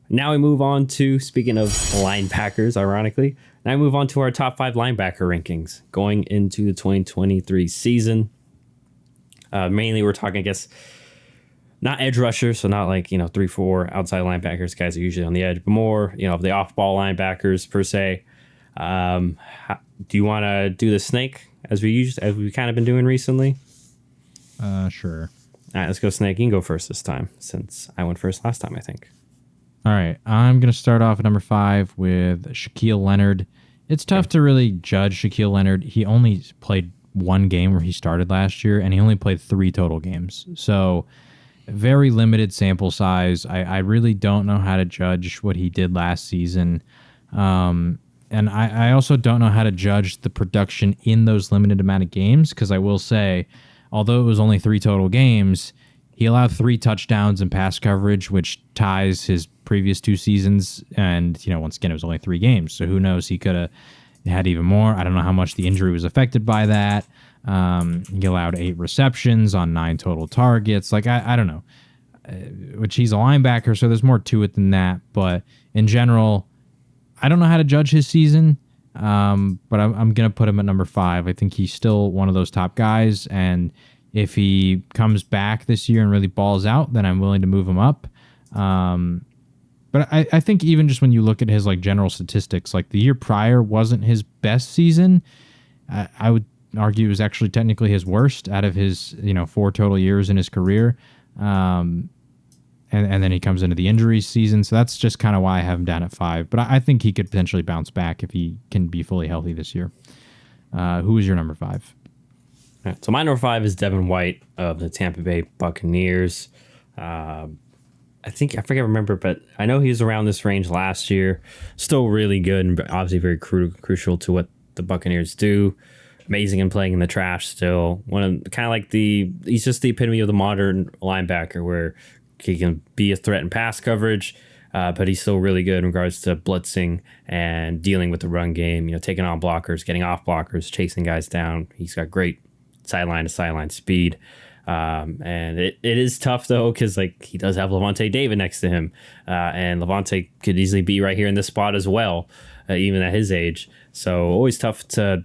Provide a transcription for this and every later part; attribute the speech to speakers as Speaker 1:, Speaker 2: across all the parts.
Speaker 1: Now we move on to, speaking of linebackers, ironically, now we move on to our top 5 linebacker rankings going into the 2023 season. Mainly we're talking, I guess, not edge rushers, so not like, 3-4 outside linebackers, guys are usually on the edge, but more, the off-ball linebackers per se. Do you want to do the snake as we've kind of been doing recently?
Speaker 2: Sure.
Speaker 1: All right, let's go snake. You can go first this time since I went first last time, I think.
Speaker 2: All right, I'm going to start off at number 5 with Shaquille Leonard. It's tough to really judge Shaquille Leonard. He only played one game where he started last year, and he only played 3 total games. So very limited sample size. I really don't know how to judge what he did last season. And I also don't know how to judge the production in those limited amount of games, because I will say, although it was only 3 total games, he allowed 3 touchdowns in pass coverage, which ties his previous 2 seasons. And, once again, it was only 3 games. So who knows? He could have had even more. I don't know how much the injury was affected by that. He allowed 8 receptions on 9 total targets. Like, I don't know. Which he's a linebacker, so there's more to it than that. But in general, I don't know how to judge his season. But I'm going to put him at number 5. I think he's still one of those top guys. And if he comes back this year and really balls out, then I'm willing to move him up. But I think even just when you look at his general statistics, like the year prior wasn't his best season. I would argue it was actually technically his worst out of his 4 total years in his career. And then he comes into the injury season, so that's just kind of why I have him down at 5. But I think he could potentially bounce back if he can be fully healthy this year. Who is your number 5?
Speaker 1: All right, so my number 5 is Devin White of the Tampa Bay Buccaneers. I remember, but I know he was around this range last year. Still really good and obviously very crucial to what the Buccaneers do. Amazing in playing in the trash still. He's just the epitome of the modern linebacker where he can be a threat in pass coverage, but he's still really good in regards to blitzing and dealing with the run game, taking on blockers, getting off blockers, chasing guys down. He's got great sideline to sideline speed. And it is tough though, because he does have Levante David next to him, and Levante could easily be right here in this spot as well, even at his age. So always tough to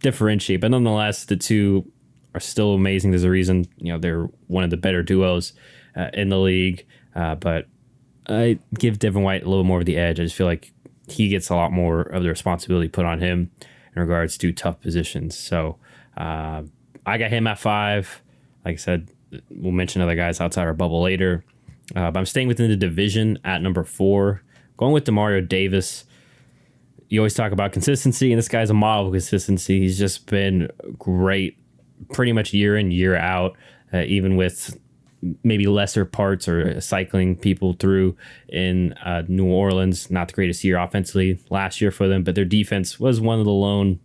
Speaker 1: differentiate, but nonetheless, the two are still amazing. There's a reason they're one of the better duos in the league. But I give Devin White a little more of the edge. I just feel like he gets a lot more of the responsibility put on him in regards to tough positions. So I got him at 5. Like I said, we'll mention other guys outside our bubble later. But I'm staying within the division at number 4. Going with Demario Davis. You always talk about consistency, and this guy's a model of consistency. He's just been great pretty much year in, year out, even with maybe lesser parts or cycling people through in New Orleans. Not the greatest year offensively last year for them, but their defense was one of the lone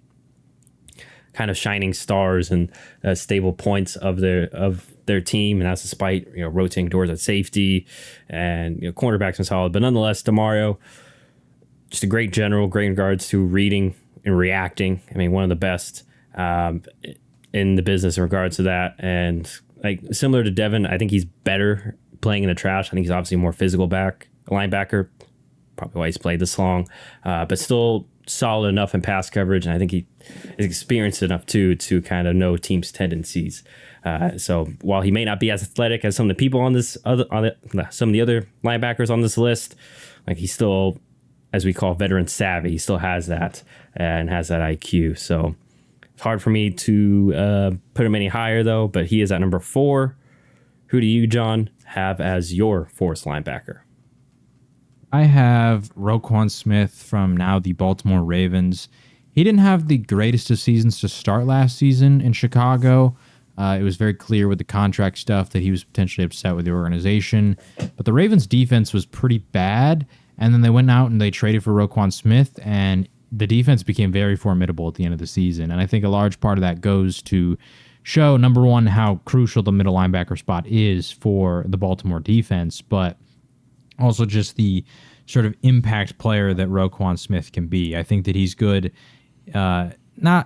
Speaker 1: kind of shining stars and stable points of their team, and that's despite rotating doors at safety and cornerbacks and solid. But nonetheless, Demario, just a great general, great in regards to reading and reacting. I mean, one of the best in the business in regards to that. And similar to Devin, I think he's better playing in the trash. I think he's obviously a more physical linebacker, probably why he's played this long, but still solid enough in pass coverage, and I think he is experienced enough too to kind of know teams' tendencies. So while he may not be as athletic as some of the people on some of the other linebackers on this list, he's still, as we call, veteran savvy. He still has that and has that IQ. So it's hard for me to put him any higher though. But he is at number 4. Who do you, John, have as your 4th linebacker?
Speaker 2: I have Roquan Smith from now the Baltimore Ravens. He didn't have the greatest of seasons to start last season in Chicago. It was very clear with the contract stuff that he was potentially upset with the organization. But the Ravens' defense was pretty bad, and then they went out and they traded for Roquan Smith, and the defense became very formidable at the end of the season. And I think a large part of that goes to show, number one, how crucial the middle linebacker spot is for the Baltimore defense, but also just the sort of impact player that Roquan Smith can be. I think that he's good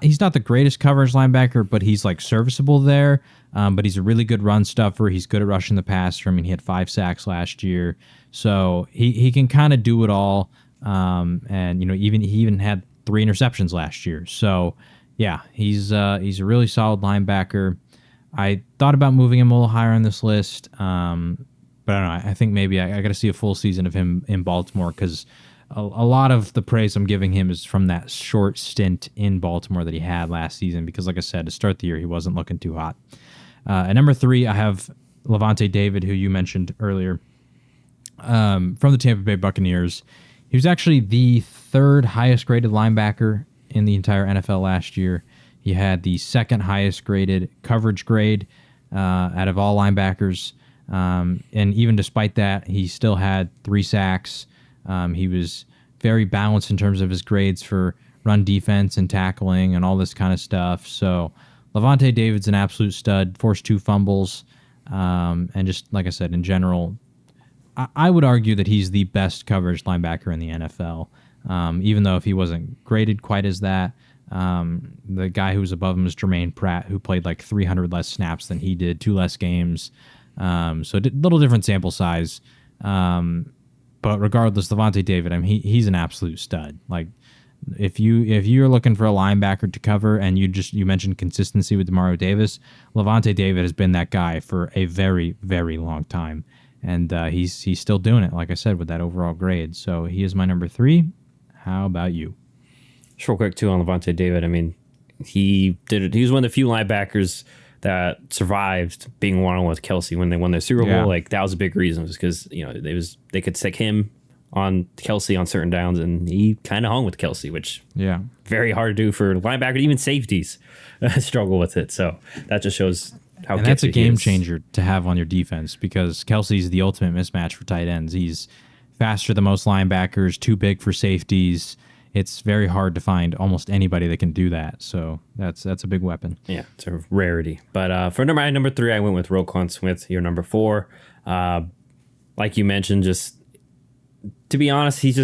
Speaker 2: he's not the greatest coverage linebacker, but he's like serviceable there. But he's a really good run stuffer. He's good at rushing the passer. I mean, he had 5 sacks last year, so he can kind of do it all. And he even had 3 interceptions last year. So yeah, he's a really solid linebacker. I thought about moving him a little higher on this list, but I don't know. I think maybe I got to see a full season of him in Baltimore, because a lot of the praise I'm giving him is from that short stint in Baltimore that he had last season, because like I said, to start the year, he wasn't looking too hot. At number 3, I have Lavonte David, who you mentioned earlier, from the Tampa Bay Buccaneers. He was actually the 3rd highest graded linebacker in the entire NFL last year. He had the 2nd highest graded coverage grade out of all linebackers. And even despite that, he still had 3 sacks. He was very balanced in terms of his grades for run defense and tackling and all this kind of stuff. So Lavonte David's an absolute stud, forced 2 fumbles. And just like I said, in general, I would argue that he's the best coverage linebacker in the NFL. Even though if he wasn't graded quite as that, the guy who was above him was Jermaine Pratt, who played like 300 less snaps than he did, 2 less games. So a little different sample size. But regardless, Lavonte David, I mean, he's an absolute stud. Like, if you're looking for a linebacker to cover, and you mentioned consistency with Demario Davis, Lavonte David has been that guy for a very, very long time, and he's still doing it. Like I said, with that overall grade, so he is my number 3. How about you?
Speaker 1: Just real quick too on Lavonte David. I mean, he was one of the few linebackers that survived being one-on-one with Kelsey when they won their Super Bowl.
Speaker 2: Yeah.
Speaker 1: Like, that was a big reason, because they could stick him on Kelsey on certain downs, and he kind of hung with Kelsey, which very hard to do for linebackers. Even safeties struggle with it. So that just shows how.
Speaker 2: And that's a game changer to have on your defense, because Kelsey's the ultimate mismatch for tight ends. He's faster than most linebackers, too big for safeties. It's very hard to find almost anybody that can do that. So that's a big weapon.
Speaker 1: Yeah, it's a rarity. But for my number 3, I went with Roquan Smith, your number 4. Like you mentioned, just to be honest, he's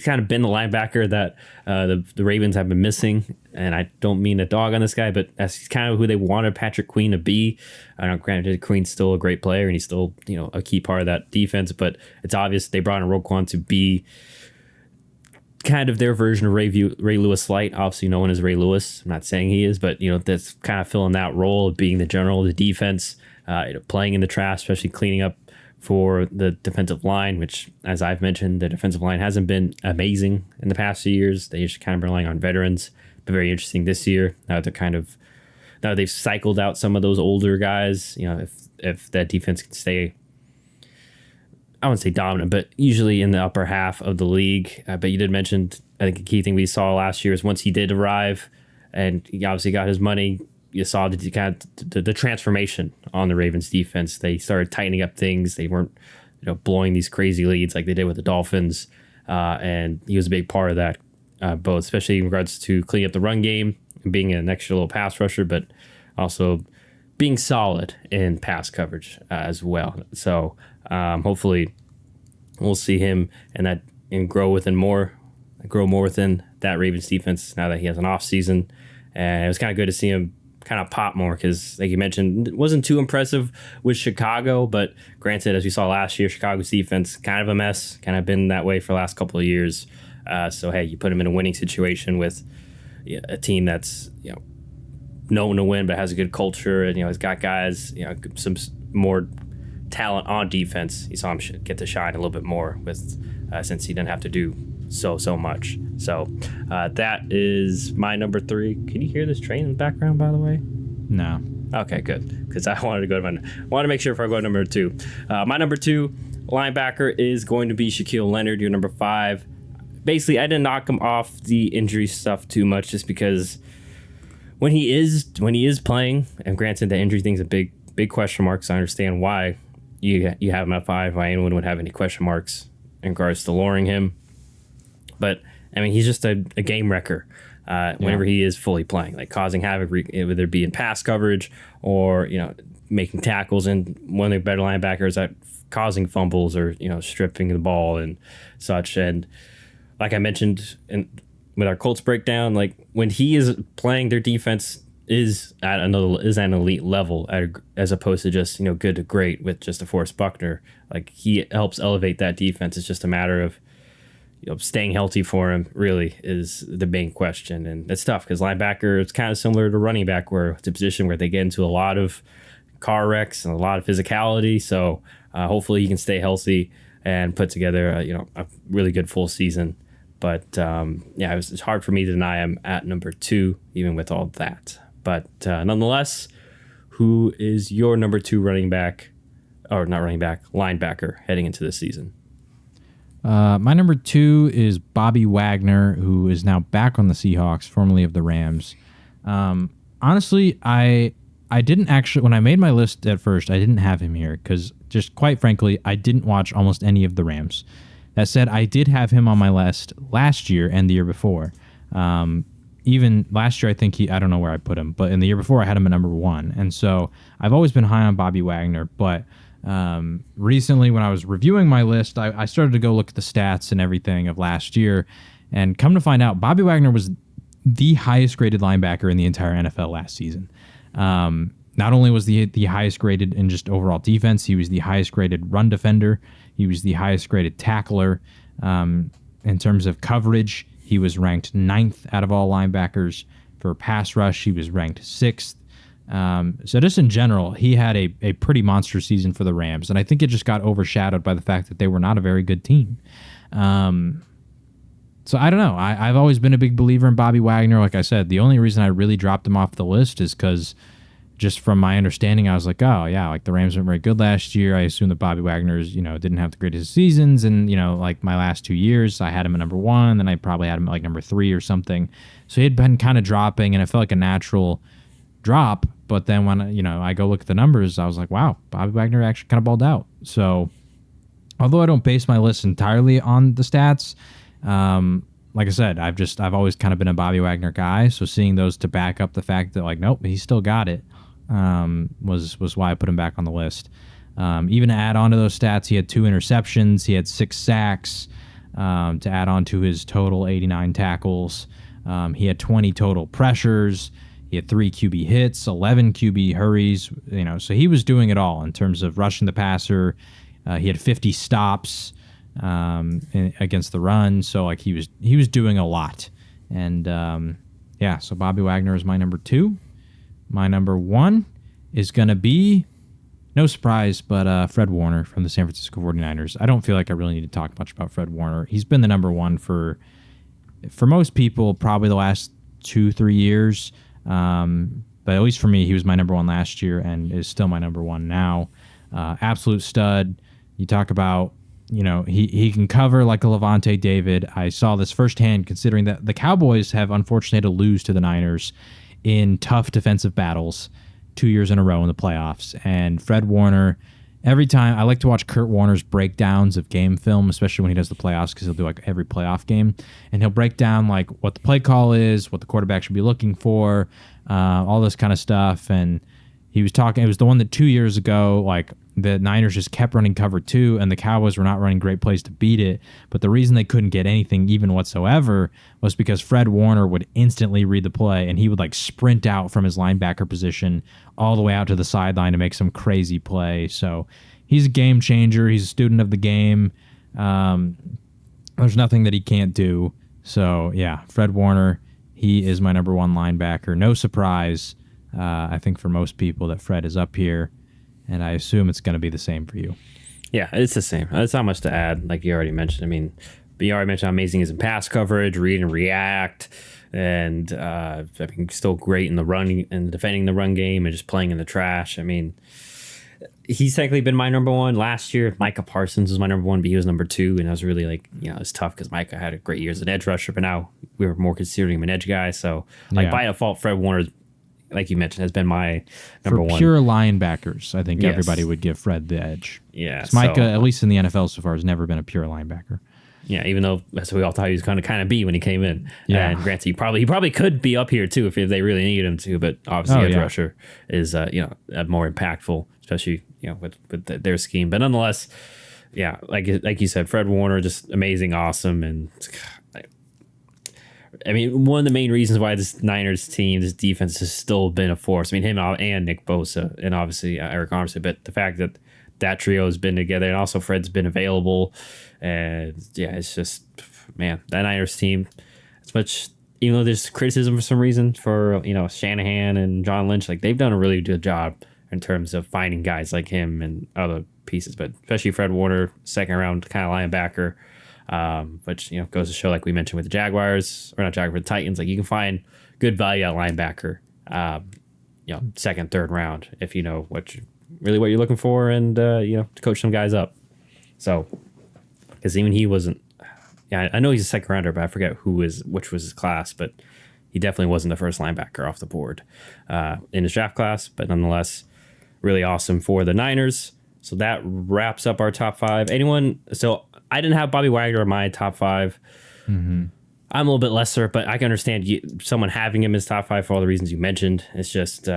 Speaker 1: kind of been the linebacker that the Ravens have been missing. And I don't mean a dog on this guy, but that's kind of who they wanted Patrick Queen to be. I know, granted, Queen's still a great player, and he's still a key part of that defense. But it's obvious they brought in Roquan to be kind of their version of Ray Lewis light. Obviously, no one is Ray Lewis. I'm not saying he is, but that's kind of filling that role of being the general of the defense, playing in the trash, especially cleaning up for the defensive line, which, as I've mentioned, the defensive line hasn't been amazing in the past few years. They just kind of relying on veterans. But very interesting this year. Now they've cycled out some of those older guys. If that defense can stay, I wouldn't say dominant, but usually in the upper half of the league. But you did mention, I think a key thing we saw last year is once he did arrive and he obviously got his money, you saw the transformation on the Ravens defense. They started tightening up things. They weren't blowing these crazy leads like they did with the Dolphins. And he was a big part of that, both especially in regards to cleaning up the run game and being an extra little pass rusher, but also being solid in pass coverage as well. So hopefully we'll see him and grow more within that Ravens defense now that he has an off season. And it was kind of good to see him kind of pop more, because like you mentioned, it wasn't too impressive with Chicago, but granted, as we saw last year, Chicago's defense kind of a mess, kind of been that way for the last couple of years. So hey, you put him in a winning situation with a team that's known to win but has a good culture, and has got guys, some more talent on defense. You saw him get to shine a little bit more with since he didn't have to do so much. So that is my number 3. Can you hear this train in the background, by the way?
Speaker 2: No.
Speaker 1: Okay, good, because I wanted to make sure if I go to number 2. My number 2 linebacker is going to be Shaquille Leonard, your number 5. Basically, I didn't knock him off the injury stuff too much, just because when he is playing, and granted the injury thing's a big question mark, so I understand why you have him at 5, why anyone would have any question marks in regards to lowering him. But I mean, he's just a game wrecker whenever he is fully playing, like causing havoc, whether it be in pass coverage or making tackles, and one of the better linebackers at causing fumbles or stripping the ball and such. And like I mentioned with our Colts breakdown, like when he is playing, their defense is at an elite level as opposed to just, you know, good to great with just DeForest Buckner. Like he helps elevate that defense. It's just a matter of, you know, staying healthy for him really is the main question. And it's tough because linebacker, it's kind of similar to running back where it's a position where they get into a lot of car wrecks and a lot of physicality. So hopefully he can stay healthy and put together, you know, a really good full season. But yeah, it's hard for me to deny him at number 2, even with all that. But nonetheless, who is your number 2 running back, or not running back, linebacker heading into this season?
Speaker 2: My number 2 is Bobby Wagner, who is now back on the Seahawks, formerly of the Rams. Honestly, I didn't actually, when I made my list at first, I didn't have him here because just quite frankly, I didn't watch almost any of the Rams. That said, I did have him on my list last year and the year before. Even last year, I think I don't know where I put him, but in the year before, I had him at number 1. And so I've always been high on Bobby Wagner. But recently, when I was reviewing my list, I started to go look at the stats and everything of last year. And come to find out, Bobby Wagner was the highest graded linebacker in the entire NFL last season. Not only was the highest graded in just overall defense, he was the highest graded run defender. He was the highest graded tackler. In terms of coverage, he was ranked 9th out of all linebackers. For pass rush, he was ranked 6th. So just in general, he had a pretty monster season for the Rams. And I think it just got overshadowed by the fact that they were not a very good team. So I don't know. I've always been a big believer in Bobby Wagner. Like I said, the only reason I really dropped him off the list is because just from my understanding, I was like, oh, yeah, like the Rams weren't very good last year. I assume that Bobby Wagner's, you know, didn't have the greatest seasons. And, you know, like my last 2 years, I had him at number 1, then I probably had him at like number 3 or something. So he had been kind of dropping, and it felt like a natural drop. But then when, you know, I go look at the numbers, I was like, wow, Bobby Wagner actually kind of balled out. So although I don't base my list entirely on the stats, like I said, I've always kind of been a Bobby Wagner guy. So seeing those to back up the fact that like, nope, he still got it, was why I put him back on the list. Even to add on to those stats, he had 2 interceptions, he had 6 sacks, to add on to his total 89 tackles. He had 20 total pressures. He had 3 QB hits, 11 QB hurries. You know, so he was doing it all in terms of rushing the passer. He had 50 stops against the run. So like he was doing a lot. And yeah, so Bobby Wagner is my number 2. My number 1 is going to be, no surprise, but Fred Warner from the San Francisco 49ers. I don't feel like I really need to talk much about Fred Warner. He's been the number 1 for most people, probably the last 2-3 years. But at least for me, he was my number 1 last year and is still my number 1 now. Absolute stud. You talk about, you know, he can cover like a Levante David. I saw this firsthand considering that the Cowboys have unfortunately had to lose to the Niners in tough defensive battles 2 years in a row in the playoffs. And Fred Warner, every time, I like to watch Kurt Warner's breakdowns of game film, especially when he does the playoffs, because he'll do like every playoff game. And he'll break down like what the play call is, what the quarterback should be looking for, all this kind of stuff. And he was talking, it was the one that 2 years ago, like the Niners just kept running cover 2 and the Cowboys were not running great plays to beat it. But the reason they couldn't get anything even whatsoever was because Fred Warner would instantly read the play and he would like sprint out from his linebacker position all the way out to the sideline to make some crazy play. So he's a game changer. He's a student of the game. There's nothing that he can't do. So yeah, Fred Warner, he is my number 1 linebacker. No surprise. I think for most people that Fred is up here, and I assume it's going to be the same for you.
Speaker 1: Yeah, it's the same. It's not much to add, like you already mentioned. I mean, you already mentioned how amazing he is in pass coverage, read and react, and I mean, still great in the run and defending the run game and just playing in the trash. I mean, he's technically been my number 1 last year. Micah Parsons was my number 1, but he was number 2, and I was really like, you know, it's tough because Micah had a great year as an edge rusher, but now we were more considering him an edge guy. So, like by default, Fred Warner, like you mentioned, has been my number 1.
Speaker 2: For pure linebackers, I think everybody would give Fred the edge.
Speaker 1: Yeah,
Speaker 2: Micah, at least in the NFL so far, has never been a pure linebacker.
Speaker 1: Yeah, even though that's what we all thought he was going to kind of be when he came in.
Speaker 2: Yeah.
Speaker 1: And granted, he probably could be up here too if they really needed him to, but obviously edge rusher is you know, more impactful, especially, you know, with their scheme. But nonetheless, yeah, like you said, Fred Warner, just amazing, awesome, and I mean, one of the main reasons why this Niners team, this defense has still been a force. I mean, him and Nick Bosa, and obviously Eric Armstead, but the fact that that trio has been together, and also Fred's been available, and yeah, it's just, man, that Niners team, as much, even though there's criticism for some reason for, Shanahan and John Lynch, like, they've done a really good job in terms of finding guys like him and other pieces, but especially Fred Warner, second round kind of linebacker, which goes to show, like we mentioned with the Jaguars, or not Jaguars, the Titans, like you can find good value at linebacker, second, third round if you know what you're looking for, and to coach some guys up. So, because even he wasn't, I know he's a second rounder, but I forget which was his class, but he definitely wasn't the first linebacker off the board in his draft class. But nonetheless, really awesome for the Niners. So that wraps up our top five. So I didn't have Bobby Wagner in my top five. Mm-hmm. I'm a little bit lesser, but I can understand someone having him as top five for all the reasons you mentioned. It's just,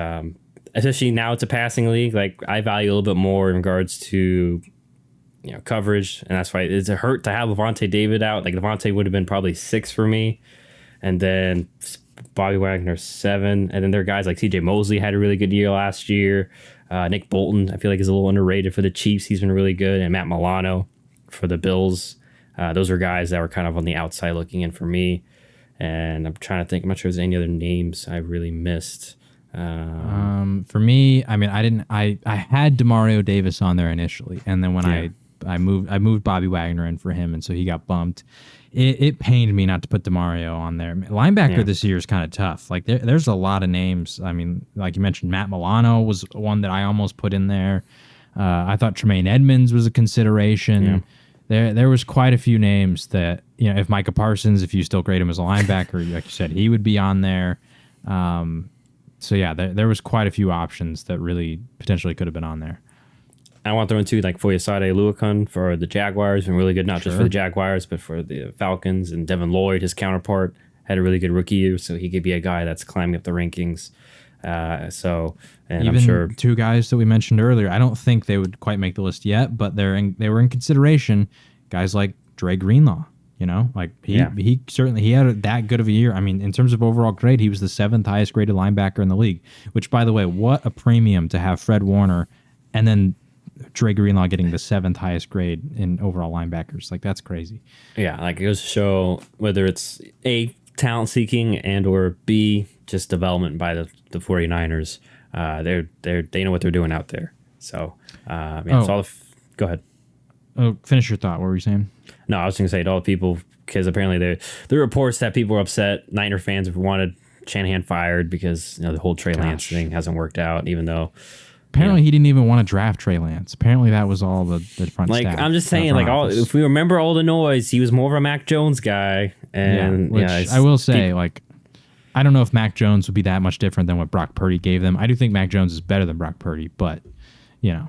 Speaker 1: especially now it's a passing league. Like, I value a little bit more in regards to coverage, and that's why it's a hurt to have Levante David out. Like, Levante would have been probably 6 for me, and then Bobby Wagner 7, and then there are guys like CJ Mosley had a really good year last year. Nick Bolton, I feel like, is a little underrated for the Chiefs. He's been really good, and Matt Milano for the Bills. Those are guys that were kind of on the outside looking in for me, and I'm trying to think. I'm not sure if there's any other names I really missed.
Speaker 2: For me, I mean, I had Demario Davis on there initially, and then when I moved Bobby Wagner in for him, and so he got bumped. It pained me not to put Demario on there. Linebacker this year is kind of tough. Like, there's a lot of names. I mean, like you mentioned, Matt Milano was one that I almost put in there. I thought Tremaine Edmonds was a consideration. Yeah. There was quite a few names that, if Micah Parsons, if you still grade him as a linebacker, like you said, he would be on there. So yeah, there was quite a few options that really potentially could have been on there.
Speaker 1: I want to throw in too, like Foyesade Oluokun for the Jaguars, been really good, not just for the Jaguars, but for the Falcons. And Devin Lloyd, his counterpart, had a really good rookie year, so he could be a guy that's climbing up the rankings. And even I'm sure
Speaker 2: 2 guys that we mentioned earlier, I don't think they would quite make the list yet, but they were in consideration. Guys like Dre Greenlaw, like he certainly had that good of a year. I mean, in terms of overall grade, he was the 7th highest graded linebacker in the league. Which, by the way, what a premium to have Fred Warner and then Dre Greenlaw getting the 7th highest grade in overall linebackers. Like, that's crazy.
Speaker 1: Yeah, like, it goes to show whether it's A, talent seeking, and or B, just development by the 49ers. They know what they're doing out there. So, it's all go ahead.
Speaker 2: Oh, finish your thought. What were you saying?
Speaker 1: No, I was going to say to all the people, because apparently the reports that people were upset, Niner fans have wanted Shanahan fired because the whole Trey Lance thing hasn't worked out, even though
Speaker 2: apparently he didn't even want to draft Trey Lance. Apparently that was all the front staff.
Speaker 1: I'm just saying, if we remember all the noise, he was more of a Mac Jones guy. And
Speaker 2: I will say, I don't know if Mac Jones would be that much different than what Brock Purdy gave them. I do think Mac Jones is better than Brock Purdy, but
Speaker 1: yeah,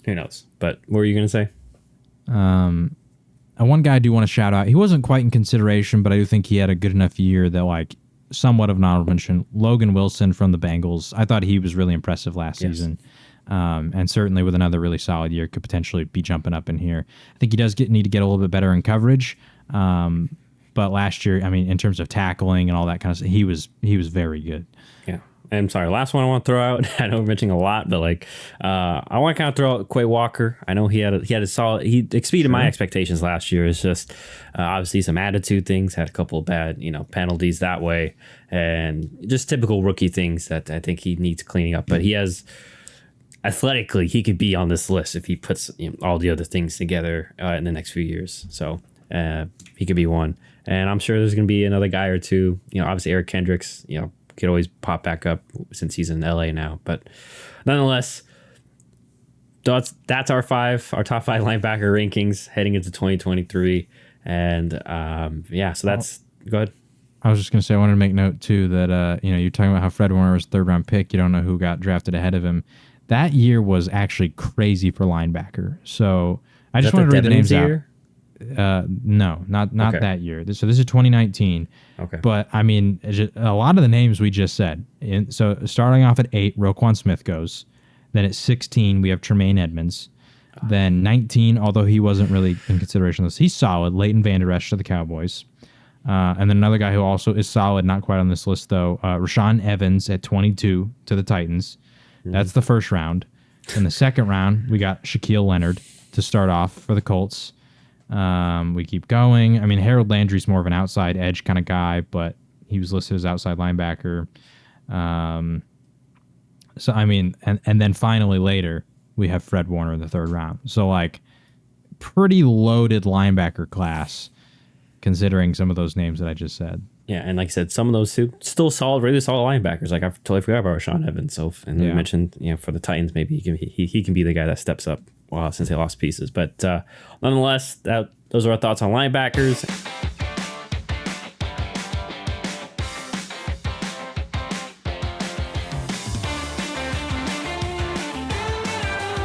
Speaker 1: who knows? But what were you gonna say?
Speaker 2: One guy I do want to shout out. He wasn't quite in consideration, but I do think he had a good enough year that somewhat of an honorable mention. Logan Wilson from the Bengals. I thought he was really impressive last season. And certainly with another really solid year could potentially be jumping up in here. I think he does need to get a little bit better in coverage. But last year, I mean, in terms of tackling and all that kind of stuff, he was very good.
Speaker 1: Yeah. I'm sorry, last one I want to throw out. I know we're mentioning a lot, but I want to kind of throw out Quay Walker. I know he had a solid. He exceeded my expectations last year. It's just obviously some attitude things. Had a couple of bad penalties that way, and just typical rookie things that I think he needs cleaning up. But he has athletically, he could be on this list if he puts all the other things together in the next few years. So he could be one, and I'm sure there's going to be another guy or two. Obviously Eric Kendricks. Could always pop back up since he's in LA now. But nonetheless, that's our top 5 linebacker rankings heading into 2023. And so that's go ahead.
Speaker 2: I was just going to say, I wanted to make note too that, you're talking about how Fred Warner was 3rd round pick. You don't know who got drafted ahead of him. That year was actually crazy for linebacker. So I just wanted to read the names out. No, not okay. That year. So this is 2019.
Speaker 1: Okay.
Speaker 2: But I mean, a lot of the names we just said. So starting off at 8, Roquan Smith goes. Then at 16, we have Tremaine Edmonds. Then 19, although he wasn't really in consideration, he's solid. Leighton Vander Esch to the Cowboys. And then another guy who also is solid, not quite on this list though, Rashaan Evans at 22 to the Titans. That's the first round. In the second round, we got Shaquille Leonard to start off for the Colts. We keep going. I mean, Harold Landry's more of an outside edge kind of guy, but he was listed as outside linebacker. So, I mean, and then finally later, we have Fred Warner in the third round. So, like, pretty loaded linebacker class, considering some of those names that I just said.
Speaker 1: Yeah, and like I said, some of those two still solid, really solid linebackers. Like I totally forgot about Rashaan Evans. So, and you mentioned, for the Titans, maybe he can be the guy that steps up since they lost pieces. But nonetheless, those are our thoughts on linebackers.